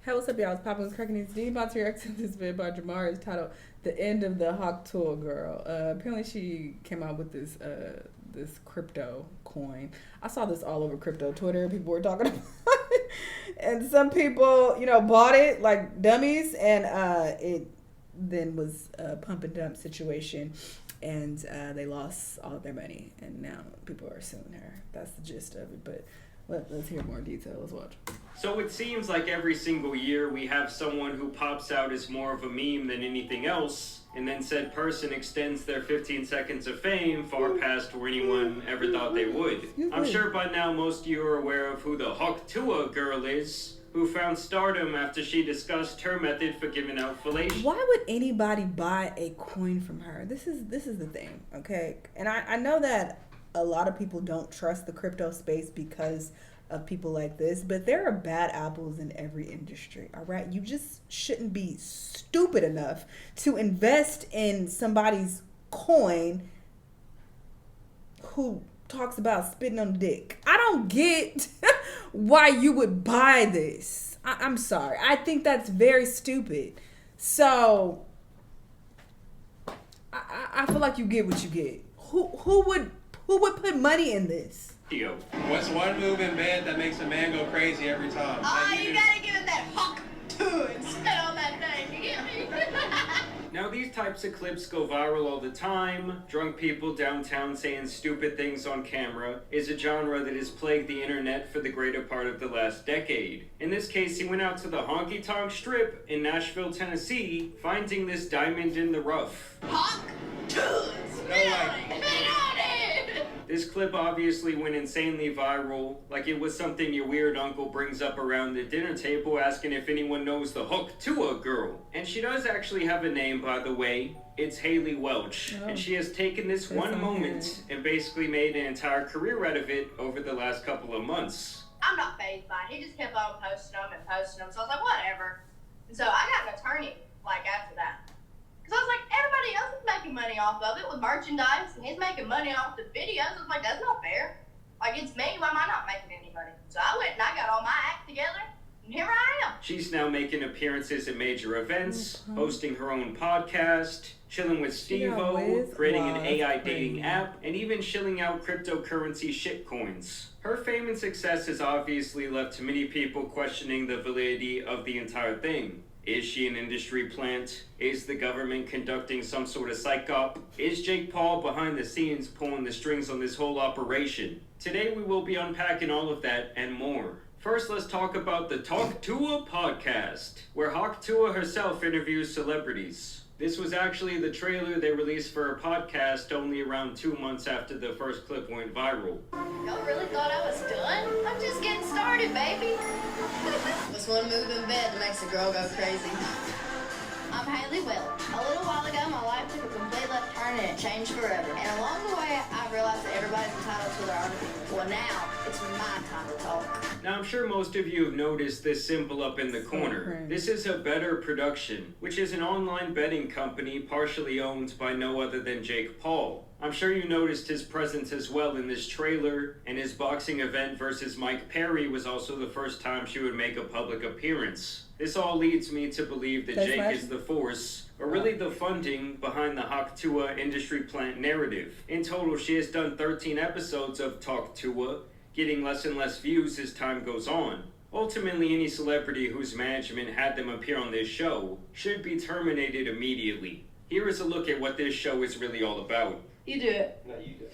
Hey, what's up, y'all? It's Papa was cracking these deep about to react to this video by Jamar. It's titled "The End of the Hawk Tuah Girl." Apparently, she came out with this crypto coin. I saw this all over crypto Twitter. People were talking about it, and some people, bought it like dummies, and it then was a pump and dump situation, and they lost all of their money, and now people are suing her. That's the gist of it, but. Let's hear more detail. Let's watch. So it seems like every single year we have someone who pops out as more of a meme than anything else, and then said person extends their 15 seconds of fame far past where anyone ever thought they would. I'm sure by now most of you are aware of who the Hawk Tuah girl is, who found stardom after she discussed her method for giving out fellatio. Why would anybody buy a coin from her? This is the thing, okay? And I know that a lot of people don't trust the crypto space because of people like this, but there are bad apples in every industry, all right? You just shouldn't be stupid enough to invest in somebody's coin who talks about spitting on the dick. I don't get why you would buy this. I'm sorry. I think that's very stupid. So I feel like you get what you get. Who would put money in this? What's one move in bed that makes a man go crazy every time? You gotta give it that Hawk Tuah and spit on that thing. You get me? Now these types of clips go viral all the time. Drunk people downtown saying stupid things on camera is a genre that has plagued the internet for the greater part of the last decade. In this case, he went out to the Honky Tonk Strip in Nashville, Tennessee, finding this diamond in the rough. Hawk Tuah, spit on it. Spit on it. This clip obviously went insanely viral, like it was something your weird uncle brings up around the dinner table asking if anyone knows the Hawk Tuah girl. And she does actually have a name, by the way. It's Haley Welch. And she has taken this one moment and basically made an entire career out of it over the last couple of months. I'm not fazed by it. He just kept on posting them, so I was like, whatever. And so I got an attorney, after that. Because I was like, everybody else is making money off of it with merchandise, and he's making money off the videos. I was like, that's not fair. It's me, why am I not making any money? So I went and I got all my act together, and here I am. She's now making appearances at major events, hosting her own podcast, chilling with Steve-O, creating an AI dating app, and even shilling out cryptocurrency shitcoins. Her fame and success has obviously left many people questioning the validity of the entire thing. Is she an industry plant? Is the government conducting some sort of psych op? Is Jake Paul behind the scenes pulling the strings on this whole operation? Today we will be unpacking all of that and more. First, let's talk about the Hawk Tuah podcast, where Hawk Tuah herself interviews celebrities. This was actually the trailer they released for her podcast only around 2 months after the first clip went viral. Y'all really thought I was done? I'm just getting started, baby. What's one move in bed that makes a girl go crazy? I'm Haley Welch. A little while ago, my life took a complete left turn and it changed forever. And along the way, I realized that everybody's entitled to their own opinion. Well, now, it's my time to talk. Now, I'm sure most of you have noticed this symbol up in the corner. This is a Better Production, which is an online betting company partially owned by no other than Jake Paul. I'm sure you noticed his presence as well in this trailer, and his boxing event versus Mike Perry was also the first time she would make a public appearance. This all leads me to believe that Jake is the force, or really the funding, behind the Hawk Tuah industry plant narrative. In total, she has done 13 episodes of Hawk Tuah, getting less and less views as time goes on. Ultimately, any celebrity whose management had them appear on this show should be terminated immediately. Here is a look at what this show is really all about. You do it. No, you do.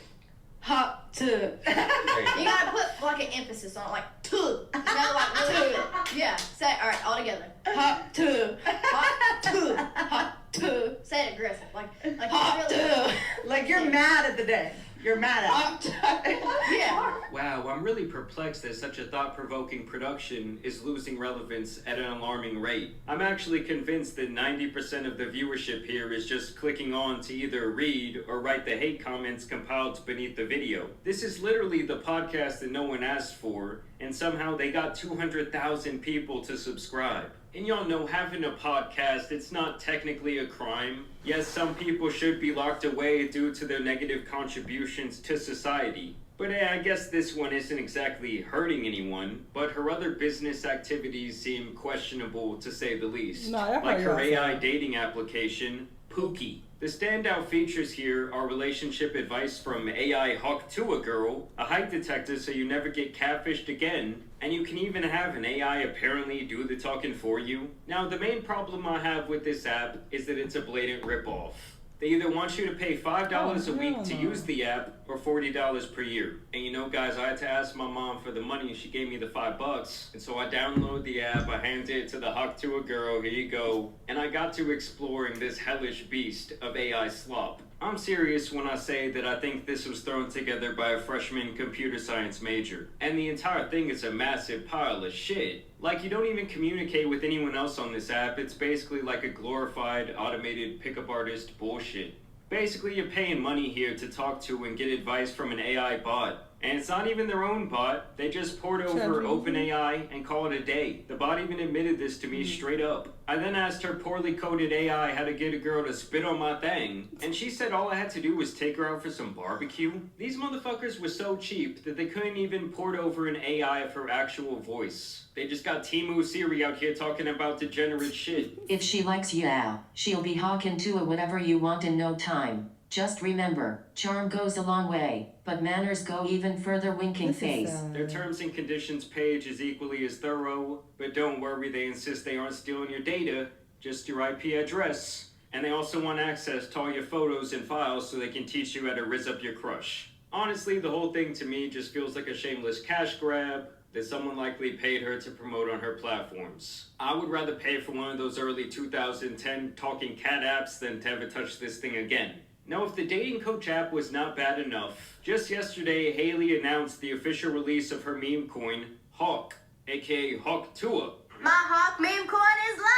Hawk Tuah. You gotta put an emphasis on it, tuh. Tuh. Yeah, say it, alright, all together. Hawk Tuah. Hawk Tuah. Hawk Tuah. Say it aggressive, like Hawk Tuah. Like you're mad at the day. You're mad at it. Yeah. Wow, I'm really perplexed that such a thought-provoking production is losing relevance at an alarming rate. I'm actually convinced that 90% of the viewership here is just clicking on to either read or write the hate comments compiled beneath the video. This is literally the podcast that no one asked for, and somehow they got 200,000 people to subscribe. And y'all know, having a podcast, it's not technically a crime. Yes, some people should be locked away due to their negative contributions to society. But I guess this one isn't exactly hurting anyone, but her other business activities seem questionable to say the least. Like her AI dating application, Pookie. The standout features here are relationship advice from AI Hawk Tuah girl, a height detector so you never get catfished again, and you can even have an AI apparently do the talking for you. Now, the main problem I have with this app is that it's a blatant ripoff. They either want you to pay $5 a week to use the app or $40 per year. And you know, guys, I had to ask my mom for the money and she gave me the $5. And so I downloaded the app, I handed it to the Hawk Tuah girl, here you go. And I got to exploring this hellish beast of AI slop. I'm serious when I say that I think this was thrown together by a freshman computer science major. And the entire thing is a massive pile of shit. Like, you don't even communicate with anyone else on this app. It's basically like a glorified, automated pickup artist bullshit. Basically, you're paying money here to talk to and get advice from an AI bot. And it's not even their own bot. They just poured over OpenAI and call it a day. The bot even admitted this to me straight up. I then asked her poorly coded AI how to get a girl to spit on my thing, and she said all I had to do was take her out for some barbecue. These motherfuckers were so cheap that they couldn't even port over an AI of her actual voice. They just got Temu Siri out here talking about degenerate shit. If she likes you, she'll be hawking to whatever you want in no time. Just remember, charm goes a long way, but manners go even further. Winking face. Their terms and conditions page is equally as thorough, but don't worry, they insist they aren't stealing your data, just your IP address. And they also want access to all your photos and files so they can teach you how to rizz up your crush. Honestly, the whole thing to me just feels like a shameless cash grab that someone likely paid her to promote on her platforms. I would rather pay for one of those early 2010 talking cat apps than to ever touch this thing again. Now, if the dating coach app was not bad enough, just yesterday, Haley announced the official release of her meme coin, Hawk, aka Hawk Tuah. My Hawk meme coin is live!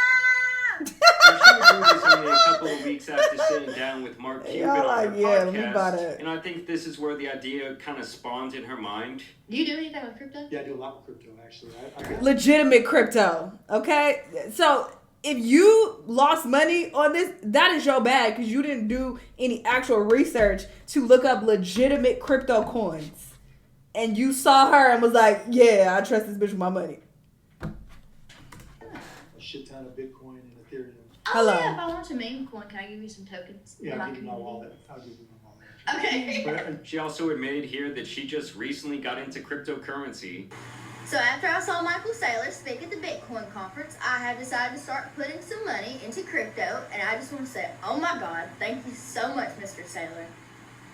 Now, she would do this only a couple of weeks after sitting down with Mark Cuban on her podcast, and I think this is where the idea kind of spawned in her mind. Do you do anything with crypto? Yeah, I do a lot with crypto, actually. Legitimate crypto, okay? So if you lost money on this, that is your bad because you didn't do any actual research to look up legitimate crypto coins. And you saw her and was like, yeah, I trust this bitch with my money. A shit ton of Bitcoin and Ethereum. Hello. Yeah, if I want a meme coin, can I give you some tokens? Yeah, I'll give you my wallet. I'll give you my wallet. Okay. She also admitted here that she just recently got into cryptocurrency. So after I saw Michael Saylor speak at the Bitcoin conference, I have decided to start putting some money into crypto, and I just want to say, oh my God, thank you so much, Mr. Saylor.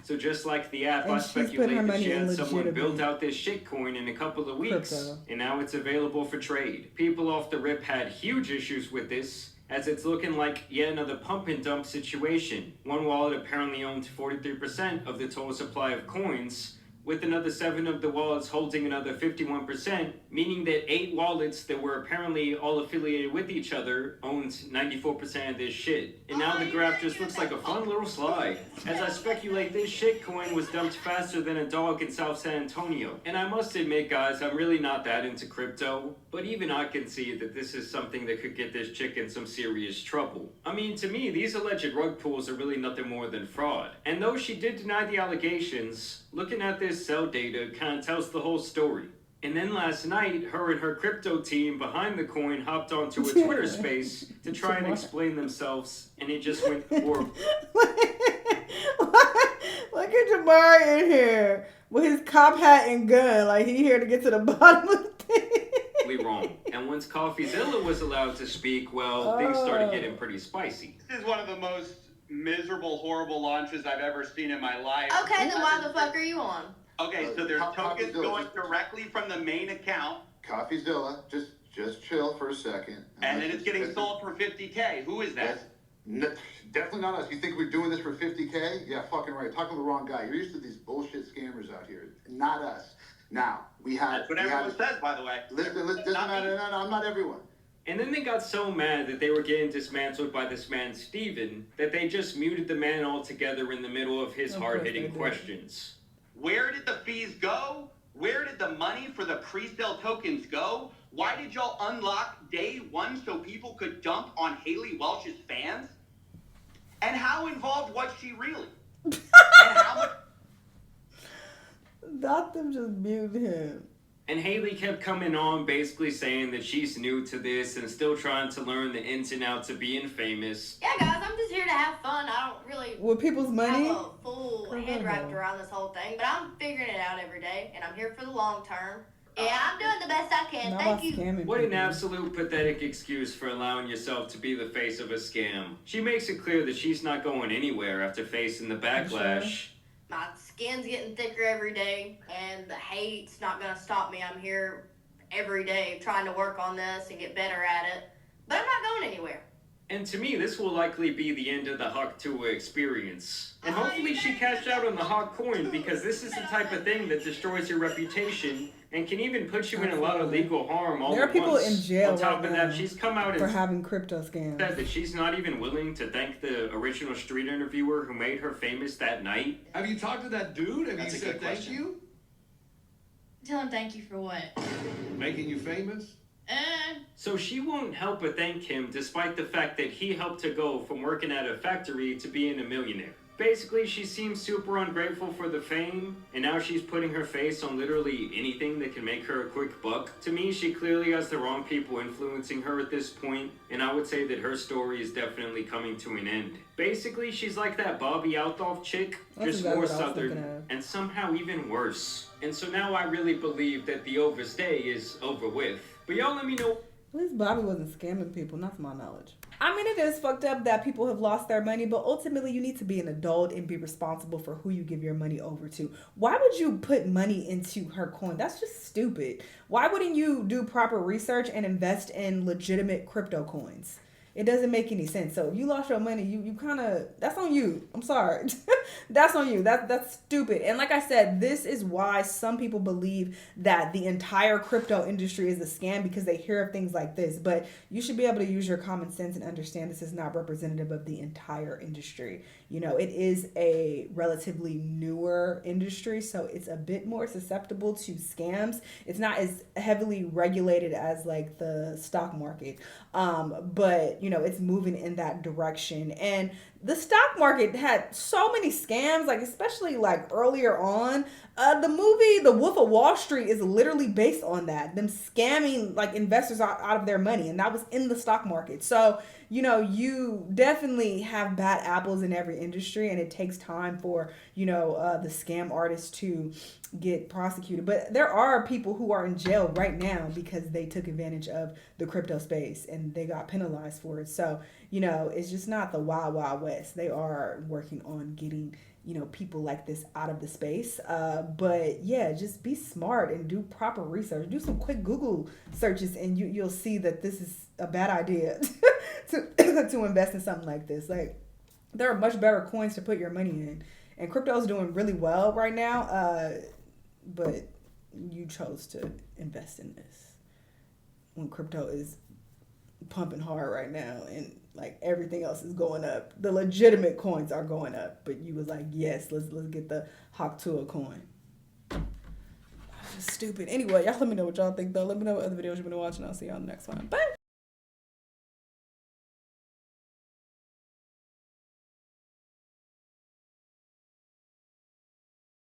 So just like the app, I speculate that she had someone build out this shitcoin in a couple of weeks, and now it's available for trade. People off the rip had huge issues with this, as it's looking like yet another pump and dump situation. One wallet apparently owned 43% of the total supply of coins, with another 7 of the wallets holding another 51%, meaning that 8 wallets that were apparently all affiliated with each other owned 94% of this shit. And now the graph just looks like a fun little slide. As I speculate, this shitcoin was dumped faster than a dog in South San Antonio. And I must admit, guys, I'm really not that into crypto, but even I can see that this is something that could get this chick in some serious trouble. I mean, to me, these alleged rug pulls are really nothing more than fraud. And though she did deny the allegations, looking at this cell data kind of tells the whole story. And then last night, her and her crypto team behind the coin hopped onto a Twitter space to try and explain themselves, and it just went horrible. Look at Jamar in here with his cop hat and gun, like he here to get to the bottom of things. Wrong. And once CoffeeZilla was allowed to speak, well, things started getting pretty spicy. This is one of the most miserable, horrible launches I've ever seen in my life. Okay, then why the fuck are you on? Okay, so there's tokens going directly from the main account. CoffeeZilla, just chill for a second. And then it's getting sold for $50K. Who is that? Definitely not us. You think we're doing this for $50K? Yeah, fucking right. Talking to the wrong guy. You're used to these bullshit scammers out here. Not us. Now, we have... That's what everyone says, by the way. Listen, no, I'm not everyone. And then they got so mad that they were getting dismantled by this man, Steven, that they just muted the man altogether in the middle of his hard-hitting questions. Where did the fees go? Where did the money for the pre-sale tokens go? Why did y'all unlock day one so people could dump on Haley Welch's fans? And how involved was she really? And how much... Not them just muting him. And Haley kept coming on basically saying that she's new to this and still trying to learn the ins and outs of being famous. Yeah, guys, I'm just here to have fun. I don't really With people's money? have a full head wrapped around this whole thing, but I'm figuring it out every day, and I'm here for the long term. Yeah, I'm doing the best I can. Thank you. What an absolute pathetic excuse for allowing yourself to be the face of a scam. She makes it clear that she's not going anywhere after facing the backlash. My skin's getting thicker every day, and the hate's not going to stop me. I'm here every day trying to work on this and get better at it, but I'm not going anywhere. And to me, this will likely be the end of the Hawk Tuah experience. And hopefully she cashed out on the Hawk coin, because this is the type of thing that destroys your reputation and can even put you in a lot of legal harm all at once. There are people in jail on top right of now that, she's come out for and having crypto scams. said that she's not even willing to thank the original street interviewer who made her famous that night. Have you talked to that dude? Have That's you a said good thank question. you? Tell him thank you for what? Making you famous? So she won't help but thank him, despite the fact that he helped her go from working at a factory to being a millionaire. Basically, she seems super ungrateful for the fame, and now she's putting her face on literally anything that can make her a quick buck. To me, she clearly has the wrong people influencing her at this point, and I would say that her story is definitely coming to an end. Basically, she's like that Bobby Althoff chick, That's just exactly more what I was thinking southern, of. and somehow even worse. And so now I really believe that the overstay is over with. But y'all let me know. At least Bobby wasn't scamming people, not to my knowledge. I mean, it is fucked up that people have lost their money, but ultimately you need to be an adult and be responsible for who you give your money over to. Why would you put money into her coin? That's just stupid. Why wouldn't you do proper research and invest in legitimate crypto coins? It doesn't make any sense. So if you lost your money, you kind of, that's on you. I'm sorry. That's on you. That's stupid. And like I said, this is why some people believe that the entire crypto industry is a scam, because they hear of things like this. But you should be able to use your common sense and understand this is not representative of the entire industry. You know, it is a relatively newer industry, so it's a bit more susceptible to scams. It's not as heavily regulated as like the stock market. But you know, it's moving in that direction. And the stock market had so many scams, like especially like earlier on. The movie The Wolf of Wall Street is literally based on that, them scamming like investors out of their money, and that was in the stock market. So you know, you definitely have bad apples in every industry, and it takes time for, you know, the scam artists to get prosecuted. But there are people who are in jail right now because they took advantage of the crypto space and they got penalized for it. So, you know, it's just not the wild, wild west. They are working on getting, you know, people like this out of the space. But yeah, just be smart and do proper research. Do some quick Google searches, and you'll see that this is a bad idea to invest in something like this. Like, there are much better coins to put your money in, and crypto is doing really well right now. But you chose to invest in this when crypto is pumping hard right now, and like everything else is going up. The legitimate coins are going up, but you was like, yes, let's get the Hawk Tuah coin. Stupid. Anyway, y'all let me know what y'all think though. Let me know what other videos you've been watching. I'll see y'all on the next one. Bye.